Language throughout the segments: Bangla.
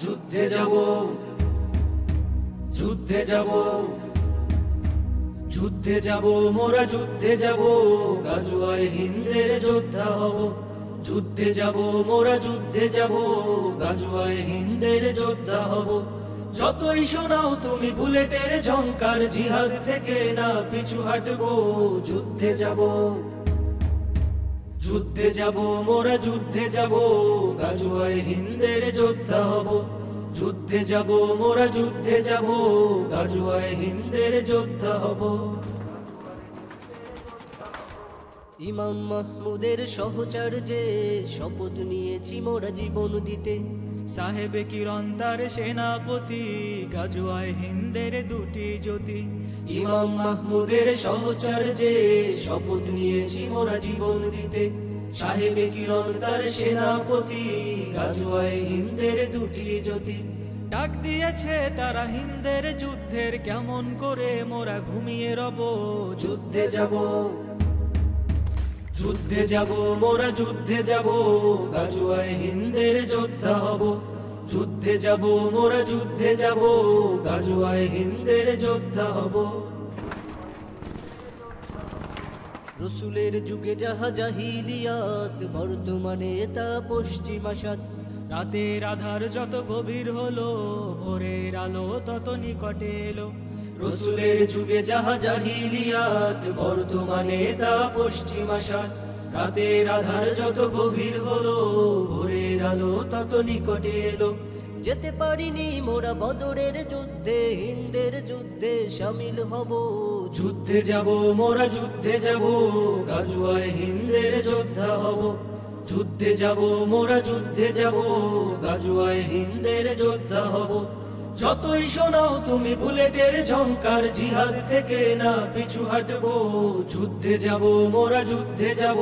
যুদ্ধে যাব, যুদ্ধে যাব, যুদ্ধে যাব, মোরা যুদ্ধে যাব, গাজওয়ায় হিন্দের যোদ্ধা হব। যুদ্ধে যাব, মোরা যুদ্ধে যাব, গাজওয়ায় হিন্দের যোদ্ধা হব। যতই শোনাও তুমি বুলেটের ঝংকার, জিহাদ থেকে না পিছু হাঁটবো। যুদ্ধে যাব, যুদ্ধে যাব, মোরা যুদ্ধে যাব, গাজওয়ায় হিন্দের যোদ্ধা হব। যুদ্ধে যাব, মোরা যুদ্ধে যাব, গাজওয়ায় হিন্দের যোদ্ধা হব। ইমাম মাহমুদের সহচর্যে শপথ নিয়েছি মোরা জীবন দিতে। সাহেবে কিরণ তার সেনাপতি, গাজওয়ায় হিন্দের দুটি জ্যোতি। ইমাম মাহমুদের সহচর্যে শপথ নিয়েছি মোরা জীবন দিতে। সাহেবে কিরণ তার সেনাপতি, গাজওয়ায় হিন্দের দুটি জ্যোতি। ডাক দিয়েছে তারা হিন্দের যুদ্ধের, কেমন করে মোরা ঘুমিয়ে রব। যুদ্ধে যাব, যুদ্ধে যাব, মোরা যুদ্ধে যাব, গাজওয়ায় হিন্দের যোদ্ধা হব। যুদ্ধে যাব, মোরা যুদ্ধে যাব, গাজওয়ায় হিন্দের যোদ্ধা হব। রসুলের যুগে যাহা জাহিলিয়াত, বর্তমানে তা পশ্চিমা সাজ। রাতের আধার যত গভীর হলো, ভোরের আলো তত নিকটে এলো। রসুলের যুগে যাহা জাহিলিয়াত, বর্তমানে তা পশ্চিমা সাজ। রাতের আধার যত গভীর হলো, ভোরের আলো তত নিকটে এলো। যেতে পারিনি মোরা বদরের যুদ্ধে, হিন্দের যুদ্ধে শামিল হব। যুদ্ধে যাব, মোরা যুদ্ধে যাব, গাজওয়ায় হিন্দের যোদ্ধা হব। যুদ্ধে যাব, মোরা যুদ্ধে যাব, গাজওয়ায় হিন্দের যোদ্ধা হব। যতই শোনাও তুমি বুলেটের ঝংকার, জিহাদ থেকে না পিছু হাঁটবো। যুদ্ধে যাব, মোরা যুদ্ধে যাব,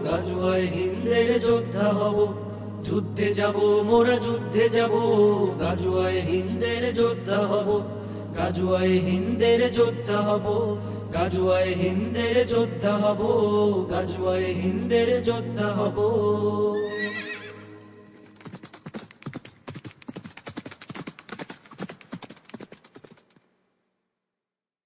গাজওয়ায় হিন্দের যোদ্ধা হব। যুদ্ধে যাব, মোরা যুদ্ধে যাব, গাজওয়ায় হিন্দের যোদ্ধা হব। গাজওয়ায় হিন্দের যোদ্ধা হব, গাজওয়ায় হিন্দের যোদ্ধা হব, গাজওয়ায় হিন্দের যোদ্ধা হব।